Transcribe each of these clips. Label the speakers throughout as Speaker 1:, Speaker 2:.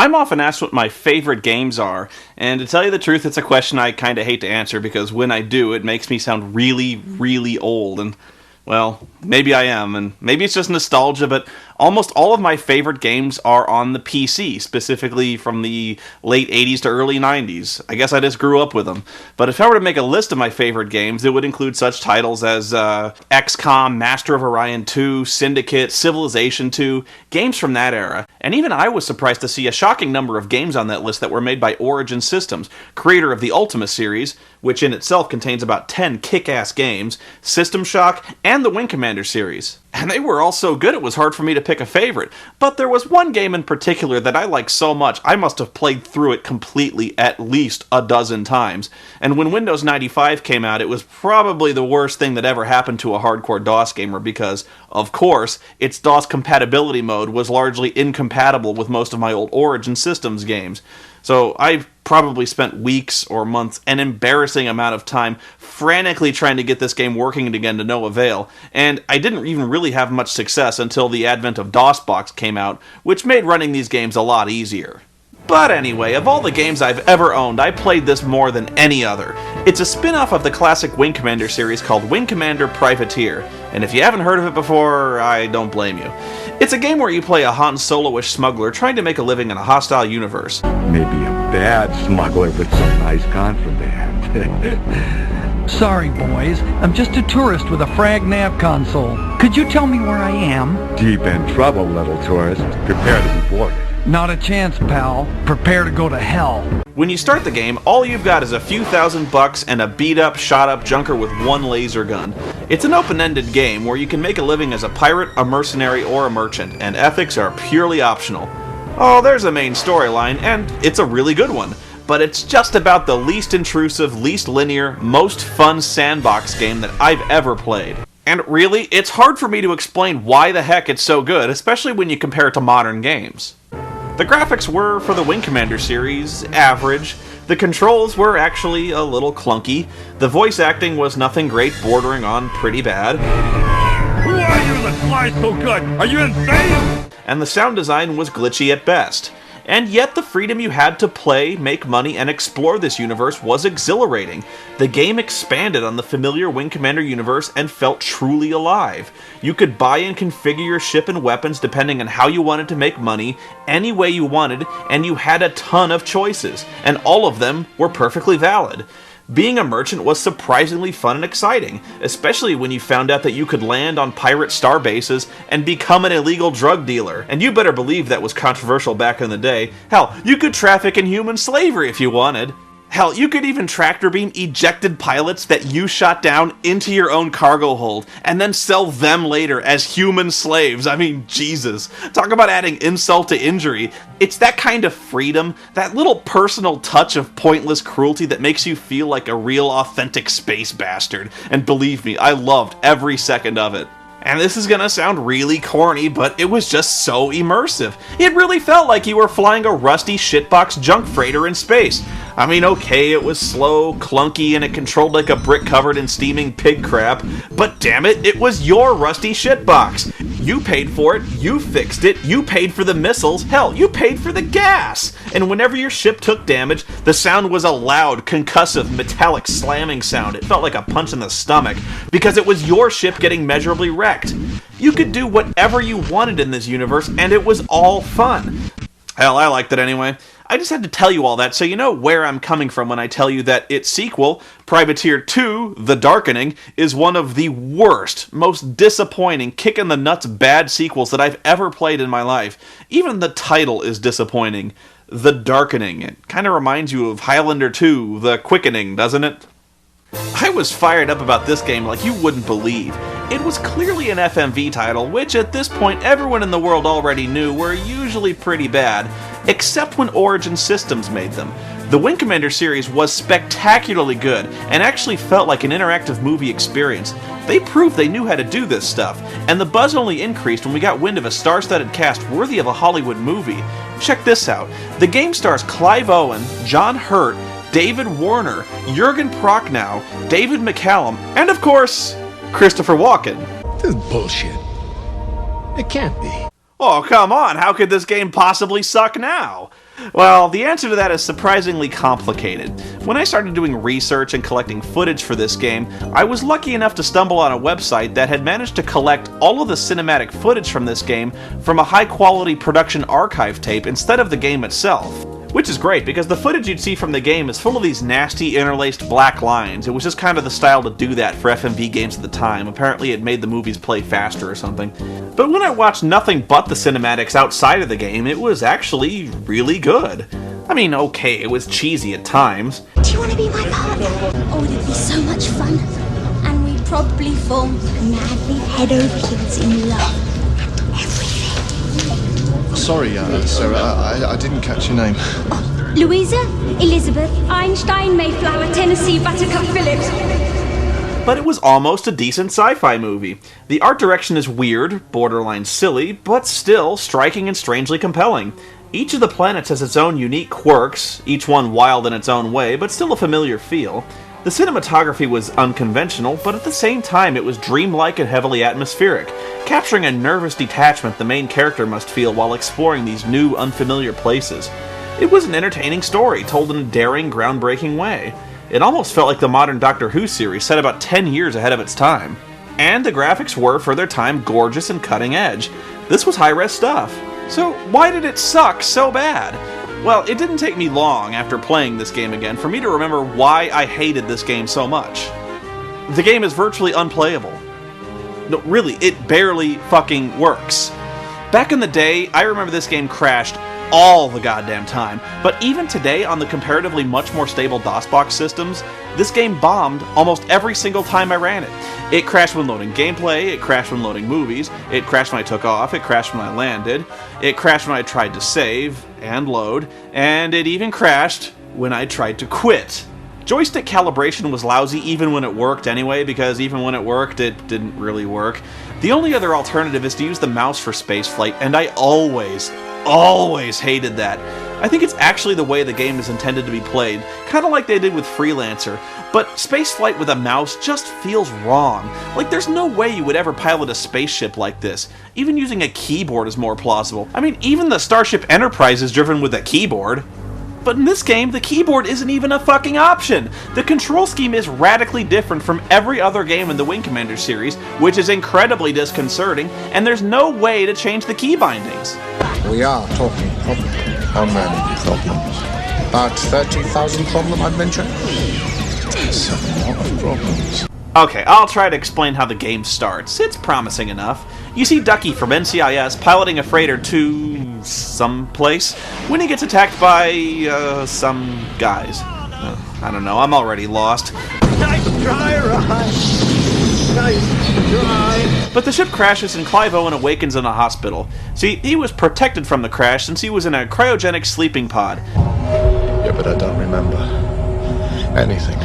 Speaker 1: I'm often asked what my favorite games are, and to tell you the truth, it's a question I kinda hate to answer because when I do, it makes me sound really, really old, and, well, maybe I am, and maybe it's just nostalgia, but almost all of my favorite games are on the PC, specifically from the late 80s to early 90s. I guess I just grew up with them. But if I were to make a list of my favorite games, it would include such titles as XCOM, Master of Orion 2, Syndicate, Civilization 2, games from that era. And even I was surprised to see a shocking number of games on that list that were made by Origin Systems, creator of the Ultima series, which in itself contains about 10 kick-ass games, System Shock, and the Wing Commander series. And they were all so good it was hard for me to pick a favorite. But there was one game in particular that I liked so much I must have played through it completely at least a dozen times. And when Windows 95 came out, it was probably the worst thing that ever happened to a hardcore DOS gamer because, of course, its DOS compatibility mode was largely incompatible with most of my old Origin Systems games. So I've probably spent weeks or months, an embarrassing amount of time, frantically trying to get this game working again to no avail, and I didn't even really have much success until the advent of DOSBox came out, which made running these games a lot easier. But anyway, of all the games I've ever owned, I played this more than any other. It's a spin-off of the classic Wing Commander series called Wing Commander Privateer, and if you haven't heard of it before, I don't blame you. It's a game where you play a Han Solo-ish smuggler trying to make a living in a hostile universe.
Speaker 2: Maybe a bad smuggler with some nice contraband.
Speaker 3: Sorry, boys. I'm just a tourist with a frag nav console. Could you tell me where I am?
Speaker 2: Deep in trouble, little tourist. Prepare to be boarded.
Speaker 3: Not a chance, pal. Prepare to go to hell.
Speaker 1: When you start the game, all you've got is a few $1,000 and a beat-up, shot-up junker with one laser gun. It's an open-ended game where you can make a living as a pirate, a mercenary, or a merchant, and ethics are purely optional. Oh, there's a main storyline, and it's a really good one. But it's just about the least intrusive, least linear, most fun sandbox game that I've ever played. And really, it's hard for me to explain why the heck it's so good, especially when you compare it to modern games. The graphics were, for the Wing Commander series, average. The controls were actually a little clunky. The voice acting was nothing great, bordering on pretty bad.
Speaker 2: Who are you that flies so good? Are you insane?
Speaker 1: And the sound design was glitchy at best. And yet the freedom you had to play, make money, and explore this universe was exhilarating. The game expanded on the familiar Wing Commander universe and felt truly alive. You could buy and configure your ship and weapons depending on how you wanted to make money, any way you wanted, and you had a ton of choices, and all of them were perfectly valid. Being a merchant was surprisingly fun and exciting, especially when you found out that you could land on pirate star bases and become an illegal drug dealer. And you better believe that was controversial back in the day. Hell, you could traffic in human slavery if you wanted. Hell, you could even tractor beam ejected pilots that you shot down into your own cargo hold and then sell them later as human slaves. I mean, Jesus. Talk about adding insult to injury. It's that kind of freedom, that little personal touch of pointless cruelty that makes you feel like a real authentic space bastard. And believe me, I loved every second of it. And this is gonna sound really corny, but it was just so immersive. It really felt like you were flying a rusty shitbox junk freighter in space. I mean, okay, it was slow, clunky, and it controlled like a brick covered in steaming pig crap, but damn it, it was your rusty shitbox. You paid for it, you fixed it, you paid for the missiles, hell, you paid for the gas! And whenever your ship took damage, the sound was a loud, concussive, metallic slamming sound. It felt like a punch in the stomach, because it was your ship getting measurably wrecked. You could do whatever you wanted in this universe, and it was all fun. Hell, I liked it anyway. I just had to tell you all that so you know where I'm coming from when I tell you that its sequel, Privateer 2, The Darkening, is one of the worst, most disappointing, kick-in-the-nuts bad sequels that I've ever played in my life. Even the title is disappointing. The Darkening. It kind of reminds you of Highlander 2, The Quickening, doesn't it? I was fired up about this game like you wouldn't believe. It was clearly an FMV title, which at this point everyone in the world already knew were usually pretty bad, except when Origin Systems made them. The Wing Commander series was spectacularly good, and actually felt like an interactive movie experience. They proved they knew how to do this stuff, and the buzz only increased when we got wind of a star-studded cast worthy of a Hollywood movie. Check this out. The game stars Clive Owen, John Hurt, David Warner, Jurgen Prochnow, David McCallum, and of course, Christopher Walken.
Speaker 4: This is bullshit. It can't be.
Speaker 1: Oh, come on, how could this game possibly suck now? Well, the answer to that is surprisingly complicated. When I started doing research and collecting footage for this game, I was lucky enough to stumble on a website that had managed to collect all of the cinematic footage from this game from a high-quality production archive tape instead of the game itself. Which is great, because the footage you'd see from the game is full of these nasty, interlaced black lines. It was just kind of the style to do that for FMV games at the time. Apparently it made the movies play faster or something. But when I watched nothing but the cinematics outside of the game, it was actually really good. I mean, okay, it was cheesy at times.
Speaker 4: Do you want to be my partner? Oh, it'd be so much fun. And we'd probably fall madly head over heels in love. Everything.
Speaker 5: Sorry, Sarah, I didn't catch your name.
Speaker 4: Oh, Louisa, Elizabeth, Einstein, Mayflower, Tennessee, Buttercup, Phillips.
Speaker 1: But it was almost a decent sci-fi movie. The art direction is weird, borderline silly, but still striking and strangely compelling. Each of the planets has its own unique quirks, each one wild in its own way, but still a familiar feel. The cinematography was unconventional, but at the same time it was dreamlike and heavily atmospheric, capturing a nervous detachment the main character must feel while exploring these new, unfamiliar places. It was an entertaining story, told in a daring, groundbreaking way. It almost felt like the modern Doctor Who series, set about 10 years ahead of its time. And the graphics were, for their time, gorgeous and cutting edge. This was high-res stuff. So why did it suck so bad? Well, it didn't take me long after playing this game again for me to remember why I hated this game so much. The game is virtually unplayable. No, really, it barely fucking works. Back in the day, I remember this game crashed all the goddamn time, but even today on the comparatively much more stable DOSBox systems, this game bombed almost every single time I ran it. It crashed when loading gameplay, it crashed when loading movies, it crashed when I took off, it crashed when I landed, it crashed when I tried to save and load, and it even crashed when I tried to quit. Joystick calibration was lousy even when it worked anyway, because even when it worked, it didn't really work. The only other alternative is to use the mouse for spaceflight, and I always hated that. I think it's actually the way the game is intended to be played, kind of like they did with Freelancer, but spaceflight with a mouse just feels wrong. Like, there's no way you would ever pilot a spaceship like this. Even using a keyboard is more plausible. I mean, even the Starship Enterprise is driven with a keyboard. But in this game, the keyboard isn't even a fucking option! The control scheme is radically different from every other game in the Wing Commander series, which is incredibly disconcerting, and there's no way to change the key bindings.
Speaker 6: We are talking problems. How many problems? About 30,000 problem adventure?
Speaker 5: That's a lot of problems.
Speaker 1: Okay, I'll try to explain how the game starts. It's promising enough. You see Ducky from NCIS piloting a freighter to someplace when he gets attacked by, some guys. I don't know, I'm already lost.
Speaker 2: Nice try, Ryan. Nice try.
Speaker 1: But the ship crashes and Clive Owen awakens in a hospital. See, he was protected from the crash since he was in a cryogenic sleeping pod.
Speaker 5: Yeah, but I don't remember anything.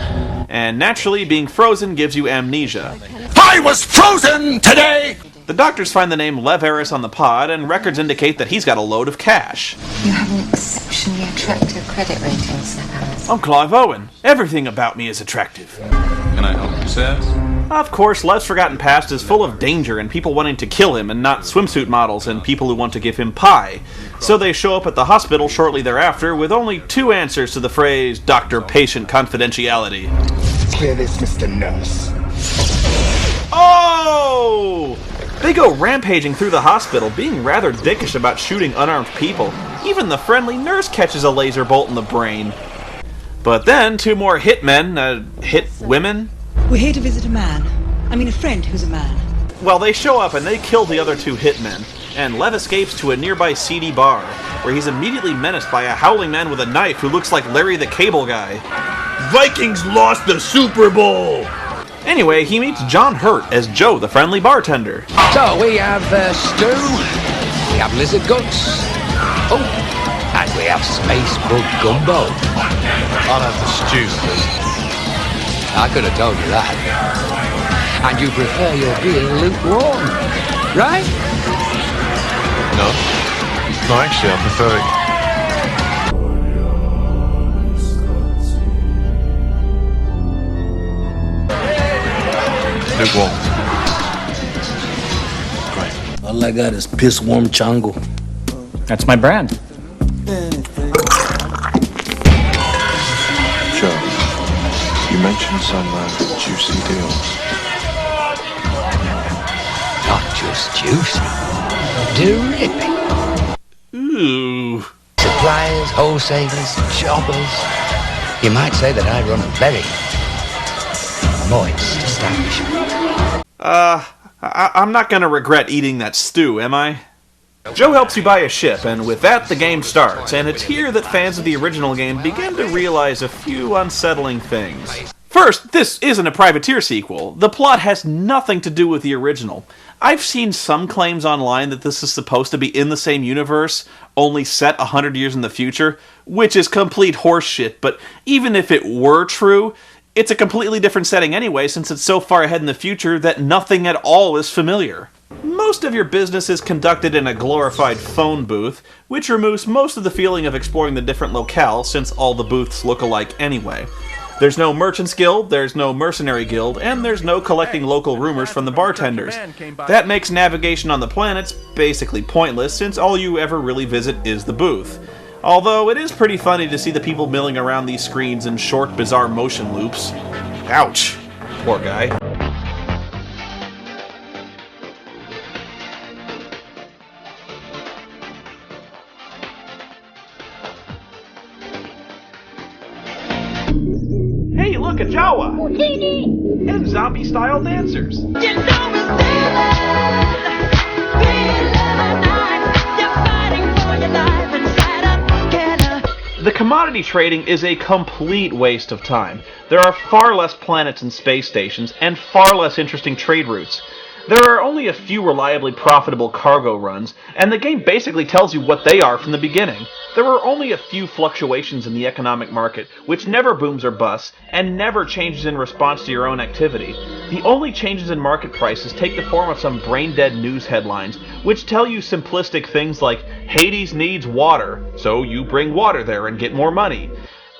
Speaker 1: And naturally, being frozen gives you amnesia.
Speaker 2: I was frozen today!
Speaker 1: The doctors find the name Lev Eris on the pod, and records indicate that he's got a load of cash.
Speaker 7: You have an exceptionally attractive credit rating, Sir Harris.
Speaker 1: I'm Clive Owen. Everything about me is attractive.
Speaker 5: Can I help you, sir?
Speaker 1: Of course, Lev's Forgotten Past is full of danger and people wanting to kill him, and not swimsuit models and people who want to give him pie. So they show up at the hospital shortly thereafter with only two answers to the phrase doctor-patient confidentiality.
Speaker 6: Clear this, Mr. Nurse.
Speaker 1: Oh! They go rampaging through the hospital, being rather dickish about shooting unarmed people. Even the friendly nurse catches a laser bolt in the brain. But then, two more hitmen, hit women?
Speaker 8: We're here to visit a man. I mean a friend who's a man.
Speaker 1: Well, they show up and they kill the other two hitmen, and Lev escapes to a nearby seedy bar, where he's immediately menaced by a howling man with a knife who looks like Larry the Cable Guy.
Speaker 2: Vikings lost the Super Bowl!
Speaker 1: Anyway, he meets John Hurt as Joe, the friendly bartender.
Speaker 9: So we have stew, we have lizard guts, oh, and we have space bug gumbo.
Speaker 5: I'll have the stew, please.
Speaker 9: I could have told you that. And you prefer your beer lukewarm, right?
Speaker 5: No. No, actually, I prefer it. Lukewarm. Great.
Speaker 10: All I got is piss warm chango.
Speaker 11: That's my brand.
Speaker 6: clinching some juicy deals.
Speaker 9: Not just juicy, terrific.
Speaker 1: Ooh.
Speaker 9: Suppliers, wholesalers, shoppers. You might say that I run a very moist establishment.
Speaker 1: I'm not gonna regret eating that stew, am I? Joe helps you buy a ship, and with that, the game starts, and it's here that fans of the original game begin to realize a few unsettling things. First, this isn't a Privateer sequel. The plot has nothing to do with the original. I've seen some claims online that this is supposed to be in the same universe, only set 100 years in the future, which is complete horseshit, but even if it were true, it's a completely different setting anyway, since it's so far ahead in the future that nothing at all is familiar. Most of your business is conducted in a glorified phone booth, which removes most of the feeling of exploring the different locales, since all the booths look alike anyway. There's no Merchant's Guild, there's no Mercenary Guild, and there's no collecting local rumors from the bartenders. That makes navigation on the planets basically pointless, since all you ever really visit is the booth. Although it is pretty funny to see the people milling around these screens in short, bizarre motion loops. Ouch. Poor guy. Hey, look, a Jawa! And zombie-style dancers! The commodity trading is a complete waste of time. There are far less planets and space stations, and far less interesting trade routes. There are only a few reliably profitable cargo runs, and the game basically tells you what they are from the beginning. There are only a few fluctuations in the economic market, which never booms or busts, and never changes in response to your own activity. The only changes in market prices take the form of some brain-dead news headlines, which tell you simplistic things like, Hades needs water, so you bring water there and get more money.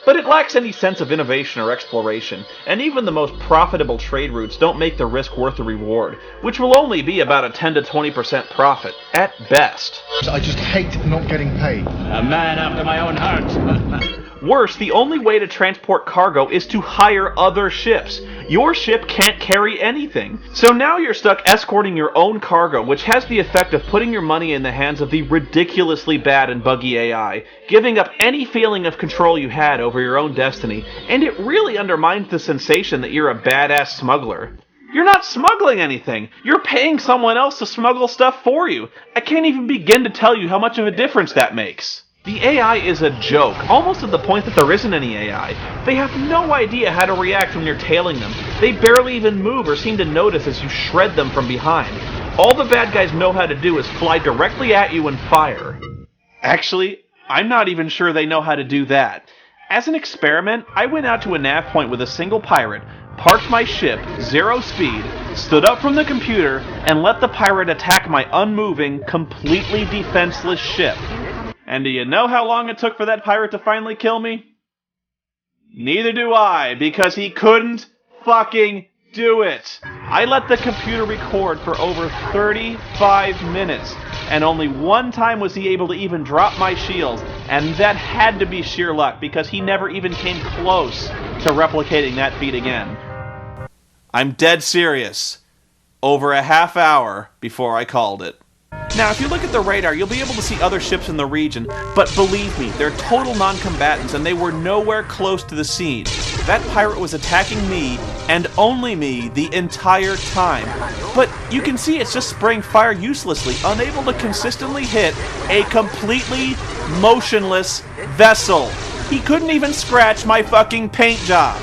Speaker 1: But it lacks any sense of innovation or exploration, and even the most profitable trade routes don't make the risk worth the reward, which will only be about a 10 to 20% profit, at best.
Speaker 10: I just hate not getting paid.
Speaker 2: A man after my own heart.
Speaker 1: Worse, the only way to transport cargo is to hire other ships. Your ship can't carry anything. So now you're stuck escorting your own cargo, which has the effect of putting your money in the hands of the ridiculously bad and buggy AI, giving up any feeling of control you had over your own destiny, and it really undermines the sensation that you're a badass smuggler. You're not smuggling anything. You're paying someone else to smuggle stuff for you. I can't even begin to tell you how much of a difference that makes. The AI is a joke, almost to the point that there isn't any AI. They have no idea how to react when you're tailing them. They barely even move or seem to notice as you shred them from behind. All the bad guys know how to do is fly directly at you and fire. Actually, I'm not even sure they know how to do that. As an experiment, I went out to a nav point with a single pirate, parked my ship, 0 speed, stood up from the computer, and let the pirate attack my unmoving, completely defenseless ship. And do you know how long it took for that pirate to finally kill me? Neither do I, because he couldn't fucking do it. I let the computer record for over 35 minutes, and only one time was he able to even drop my shields, and that had to be sheer luck, because he never even came close to replicating that feat again. I'm dead serious. Over a half hour before I called it. Now, if you look at the radar, you'll be able to see other ships in the region, but believe me, they're total non-combatants and they were nowhere close to the scene. That pirate was attacking me, and only me, the entire time. But you can see it's just spraying fire uselessly, unable to consistently hit a completely motionless vessel. He couldn't even scratch my fucking paint job.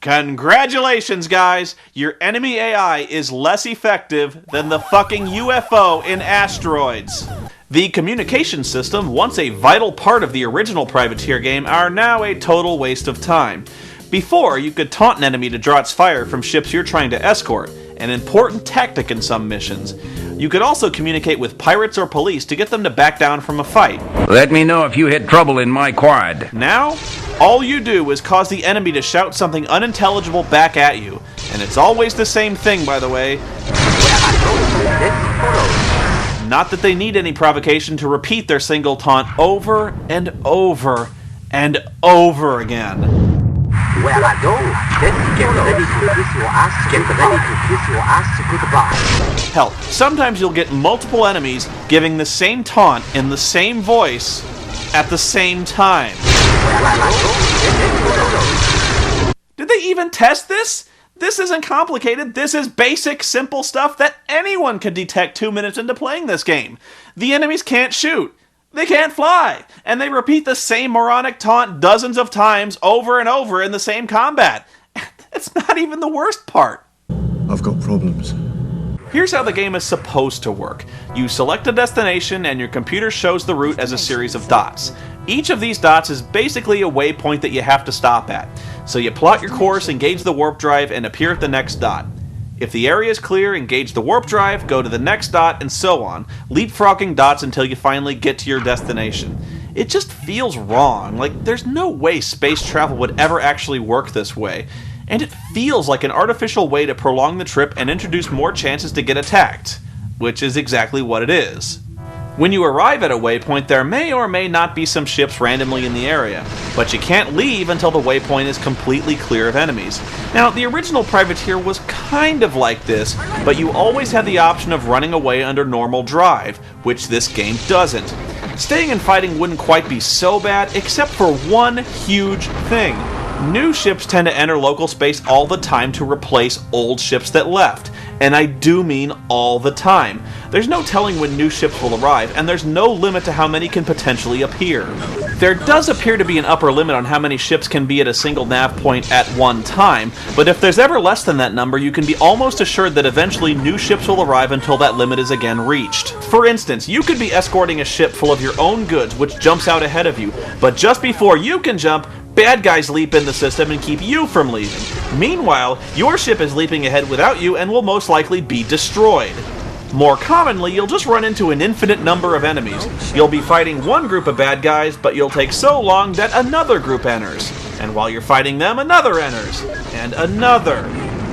Speaker 1: Congratulations, guys! Your enemy AI is less effective than the fucking UFO in Asteroids. The communication system, once a vital part of the original Privateer game, are now a total waste of time. Before, you could taunt an enemy to draw its fire from ships you're trying to escort, an important tactic in some missions. You could also communicate with pirates or police to get them to back down from a fight.
Speaker 11: Let me know if you hit trouble in my quad.
Speaker 1: Now, all you do is cause the enemy to shout something unintelligible back at you. And it's always the same thing, by the way. Not that they need any provocation to repeat their single taunt over and over and over again.
Speaker 9: Where I go, then get ready to kiss your ass. Get ready to kiss your ass goodbye.
Speaker 1: Hell, sometimes you'll get multiple enemies giving the same taunt in the same voice at the same time. Did they even test this? This isn't complicated. This is basic, simple stuff that anyone could detect 2 minutes into playing this game. The enemies can't shoot. They can't fly. And they repeat the same moronic taunt dozens of times over and over in the same combat. It's not even the worst part.
Speaker 6: I've got problems.
Speaker 1: Here's how the game is supposed to work. You select a destination and your computer shows the route as a series of dots. Each of these dots is basically a waypoint that you have to stop at. So you plot your course, engage the warp drive, and appear at the next dot. If the area is clear, engage the warp drive, go to the next dot, and so on, leapfrogging dots until you finally get to your destination. It just feels wrong, like there's no way space travel would ever actually work this way. And it feels like an artificial way to prolong the trip and introduce more chances to get attacked, which is exactly what it is. When you arrive at a waypoint, there may or may not be some ships randomly in the area, but you can't leave until the waypoint is completely clear of enemies. Now, the original Privateer was kind of like this, but you always had the option of running away under normal drive, which this game doesn't. Staying and fighting wouldn't quite be so bad, except for one huge thing. New ships tend to enter local space all the time to replace old ships that left. And I do mean all the time. There's no telling when new ships will arrive, and there's no limit to how many can potentially appear. There does appear to be an upper limit on how many ships can be at a single nav point at one time, but if there's ever less than that number, you can be almost assured that eventually new ships will arrive until that limit is again reached. For instance, you could be escorting a ship full of your own goods which jumps out ahead of you, but just before you can jump, bad guys leap in the system and keep you from leaving. Meanwhile, your ship is leaping ahead without you and will most likely be destroyed. More commonly, you'll just run into an infinite number of enemies. You'll be fighting one group of bad guys, but you'll take so long that another group enters. And while you're fighting them, another enters. And another.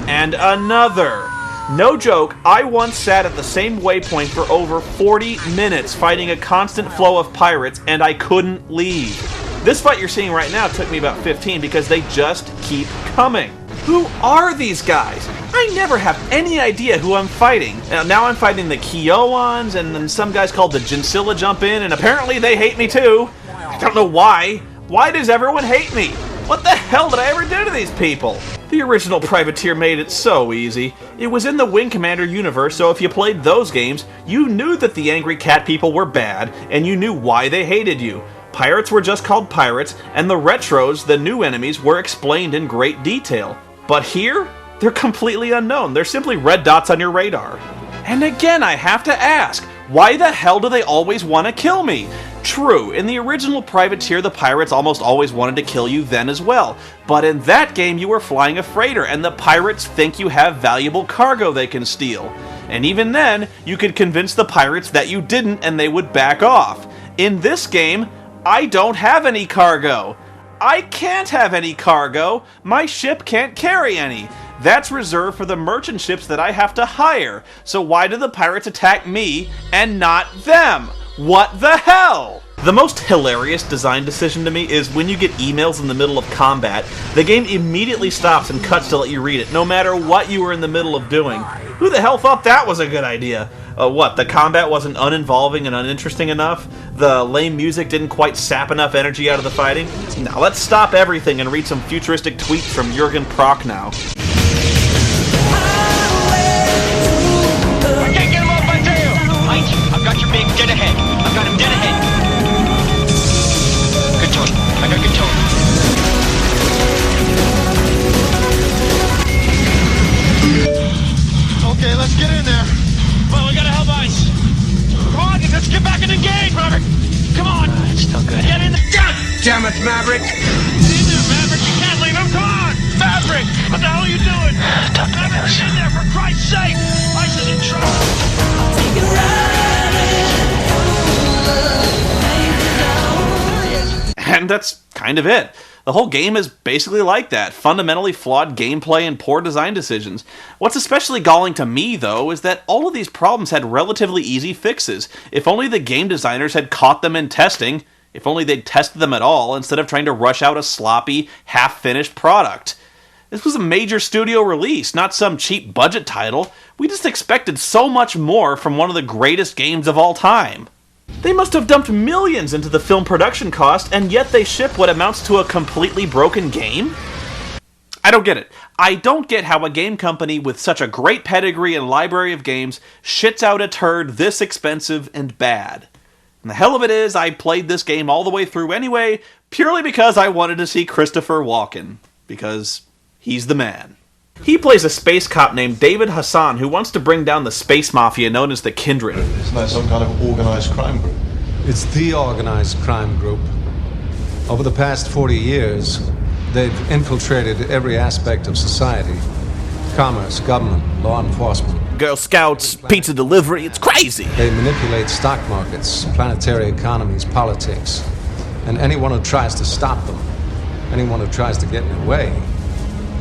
Speaker 1: And another. No joke, I once sat at the same waypoint for over 40 minutes fighting a constant flow of pirates, and I couldn't leave. This fight you're seeing right now took me about 15 because they just keep coming. Who are these guys? I never have any idea who I'm fighting. Now I'm fighting the Kioans, and then some guys called the Jinsilla jump in, and apparently they hate me too. I don't know why. Why does everyone hate me? What the hell did I ever do to these people? The original Privateer made it so easy. It was in the Wing Commander universe, so if you played those games, you knew that the angry cat people were bad, and you knew why they hated you. Pirates were just called pirates, and the retros, the new enemies, were explained in great detail. But here, they're completely unknown. They're simply red dots on your radar. And again, I have to ask, why the hell do they always want to kill me? True, in the original Privateer, the pirates almost always wanted to kill you then as well. But in that game, you were flying a freighter, and the pirates think you have valuable cargo they can steal. And even then, you could convince the pirates that you didn't, and they would back off. In this game, I don't have any cargo. I can't have any cargo. My ship can't carry any. That's reserved for the merchant ships that I have to hire. So why do the pirates attack me and not them? What the hell? The most hilarious design decision to me is when you get emails in the middle of combat, the game immediately stops and cuts to let you read it, no matter what you were in the middle of doing. Who the hell thought that was a good idea? What, the combat wasn't uninvolving and uninteresting enough? The lame music didn't quite sap enough energy out of the fighting? Now let's stop everything and read some futuristic tweets from Jurgen Prochnow.
Speaker 9: I can't get him off my tail! Mike, I've got your big dead ahead. I've got him dead ahead. Good tone. I got good tone.
Speaker 10: Okay, let's get in there.
Speaker 2: Well, we gotta help ice. Come on, let's get back and engage, Maverick. Come on.
Speaker 9: It's still good.
Speaker 2: Get in the gun.
Speaker 11: Damn it, Maverick!
Speaker 2: Get in there, Maverick. You can't leave him. Come on. Maverick, what the hell are you doing? Maverick, get in there, for Christ's sake. Ice is in trouble.
Speaker 1: And that's kind of it. The whole game is basically like that, fundamentally flawed gameplay and poor design decisions. What's especially galling to me, though, is that all of these problems had relatively easy fixes. If only the game designers had caught them in testing If only they'd tested them at all, instead of trying to rush out a sloppy, half-finished product. This was a major studio release, not some cheap budget title. We just expected so much more from one of the greatest games of all time. They must have dumped millions into the film production cost, and yet they ship what amounts to a completely broken game? I don't get it. I don't get how a game company with such a great pedigree and library of games shits out a turd this expensive and bad. And the hell of it is, I played this game all the way through anyway, purely because I wanted to see Christopher Walken. Because he's the man. He plays a space cop named David Hassan who wants to bring down the space mafia known as the Kindred.
Speaker 5: Isn't that some kind of organized crime group?
Speaker 12: It's the organized crime group. Over the past 40 years, they've infiltrated every aspect of society. Commerce, government, law enforcement.
Speaker 1: Girl Scouts, pizza delivery, it's crazy!
Speaker 12: They manipulate stock markets, planetary economies, politics. And anyone who tries to stop them, anyone who tries to get in their way,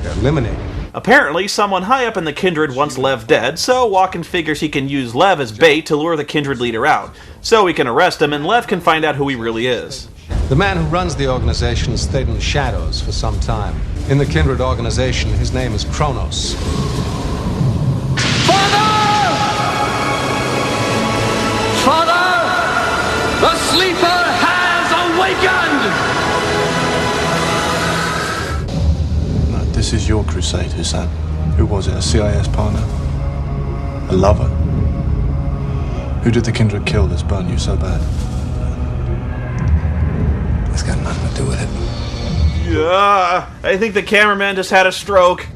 Speaker 12: they're eliminated.
Speaker 1: Apparently, someone high up in the Kindred wants Lev dead, so Walken figures he can use Lev as bait to lure the Kindred leader out. So he can arrest him, and Lev can find out who he really is.
Speaker 12: The man who runs the organization stayed in the shadows for some time. In the Kindred organization, his name is Kronos.
Speaker 9: Father! The sleeper has awakened!
Speaker 5: This is your crusade, Hassan. Who was it? A CIS partner? A lover? Who did the Kindred kill that's burned you so bad? It's got nothing to do with it.
Speaker 1: Yeah, I think the cameraman just had a stroke.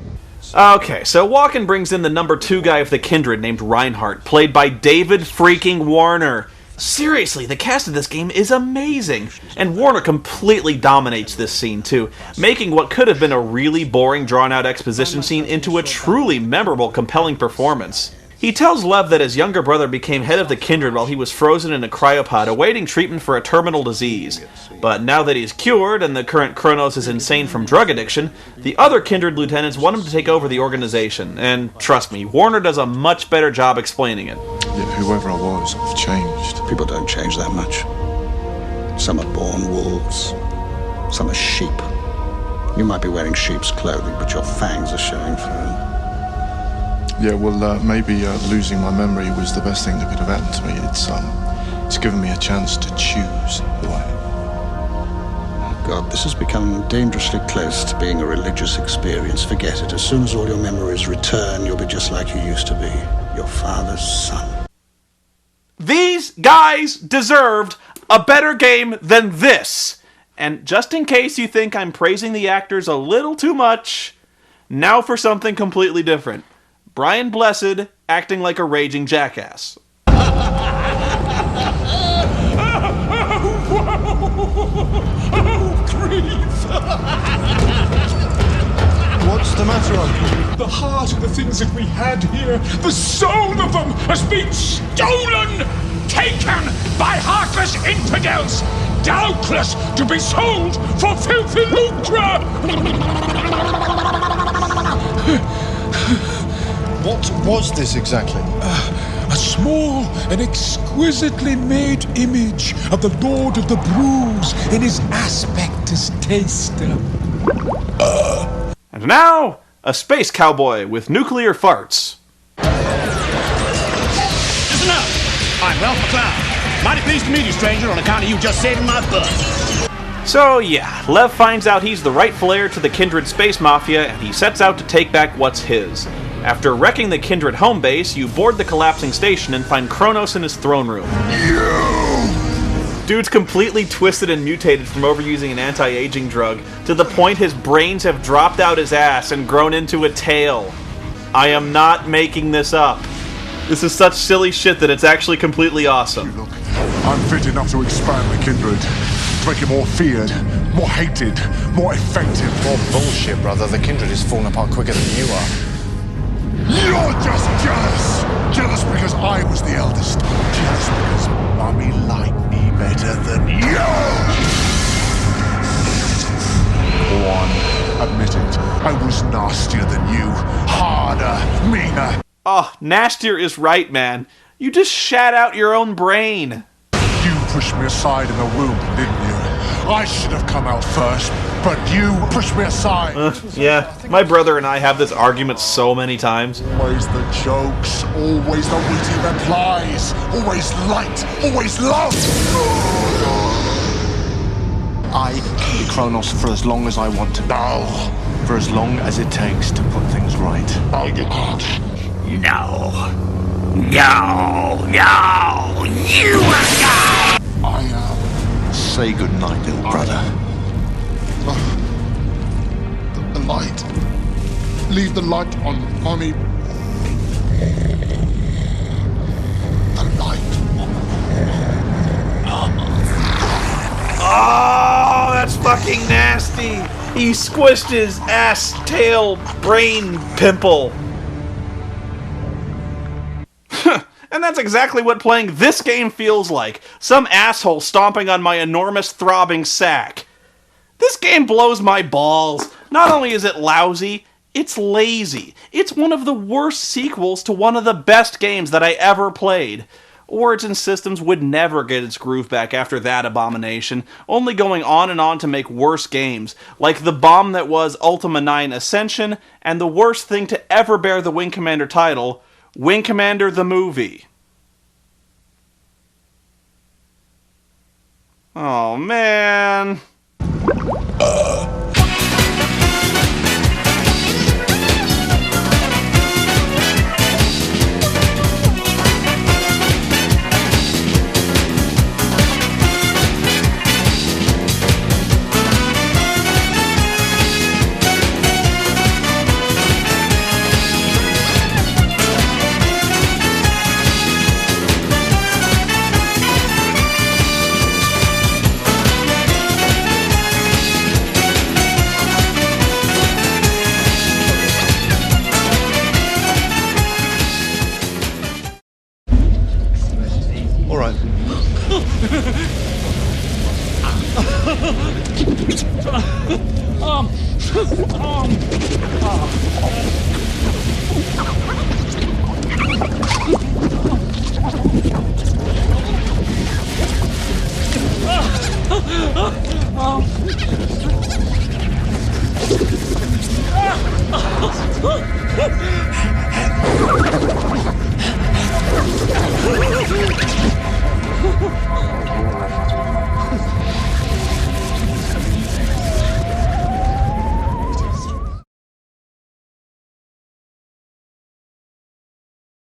Speaker 1: Okay, so Walken brings in the number 2 guy of the Kindred named Reinhardt, played by David freaking Warner. Seriously, the cast of this game is amazing, and Warner completely dominates this scene too, making what could have been a really boring, drawn-out exposition scene into a truly memorable, compelling performance. He tells Lev that his younger brother became head of the Kindred while he was frozen in a cryopod awaiting treatment for a terminal disease. But now that he's cured and the current Kronos is insane from drug addiction, the other Kindred lieutenants want him to take over the organization. And trust me, Warner does a much better job explaining it.
Speaker 5: Yeah, whoever I was, I've changed.
Speaker 13: People don't change that much. Some are born wolves, some are sheep. You might be wearing sheep's clothing, but your fangs are showing through.
Speaker 5: Yeah, well, maybe losing my memory was the best thing that could have happened to me. It's given me a chance to choose who I am.
Speaker 13: God, this is becoming dangerously close to being a religious experience. Forget it. As soon as all your memories return, you'll be just like you used to be, your father's son.
Speaker 1: These guys deserved a better game than this. And just in case you think I'm praising the actors a little too much, now for something completely different. Brian Blessed acting like a raging jackass.
Speaker 5: What's the matter, Uncle?
Speaker 2: The heart of the things that we had here, the soul of them has been stolen, taken by heartless infidels, doubtless to be sold for filthy lucre.
Speaker 5: What was this exactly?
Speaker 2: A small and exquisitely made image of the Lord of the Brews in his aspect as taster.
Speaker 1: And now, a space cowboy with nuclear farts.
Speaker 2: Listen up. I'm Ralph McCloud. Mighty pleased to meet you, stranger, on account of you just saving my butt.
Speaker 1: So yeah, Lev finds out he's the rightful heir to the Kindred space mafia, and he sets out to take back what's his. After wrecking the Kindred home base, you board the collapsing station and find Kronos in his throne room. Dude's completely twisted and mutated from overusing an anti-aging drug, to the point his brains have dropped out his ass and grown into a tail. I am not making this up. This is such silly shit that it's actually completely awesome.
Speaker 14: Look, I'm fit enough to expand the Kindred, to make it more feared, more hated, more effective.
Speaker 6: More bullshit, brother. The Kindred is falling apart quicker than you are.
Speaker 14: You're just jealous! Jealous because I was the eldest. Jealous because Mummy liked me better than you! Go on, admit it. I was nastier than you. Harder, meaner.
Speaker 1: Oh, nastier is right, man. You just shat out your own brain.
Speaker 14: You pushed me aside in the womb, didn't you? I should have come out first, but you pushed me aside.
Speaker 1: Yeah, my brother and I have this argument so many times.
Speaker 14: Always the jokes, always the witty replies, always light, always love.
Speaker 10: I can be Kronos for as long as I want to.
Speaker 14: No.
Speaker 10: For as long as it takes to put things right.
Speaker 14: No, you can't.
Speaker 11: No. No. No. You are God.
Speaker 10: Say goodnight, little brother.
Speaker 14: The light. Leave the light on, Mommy. The light.
Speaker 1: Oh, that's fucking nasty. He squished his ass, tail, brain pimple. And that's exactly what playing this game feels like. Some asshole stomping on my enormous throbbing sack. This game blows my balls. Not only is it lousy, it's lazy. It's one of the worst sequels to one of the best games that I ever played. Origin Systems would never get its groove back after that abomination, only going on and on to make worse games, like the bomb that was Ultima 9 Ascension, and the worst thing to ever bear the Wing Commander title, Wing Commander the Movie. Oh, man.
Speaker 10: All right.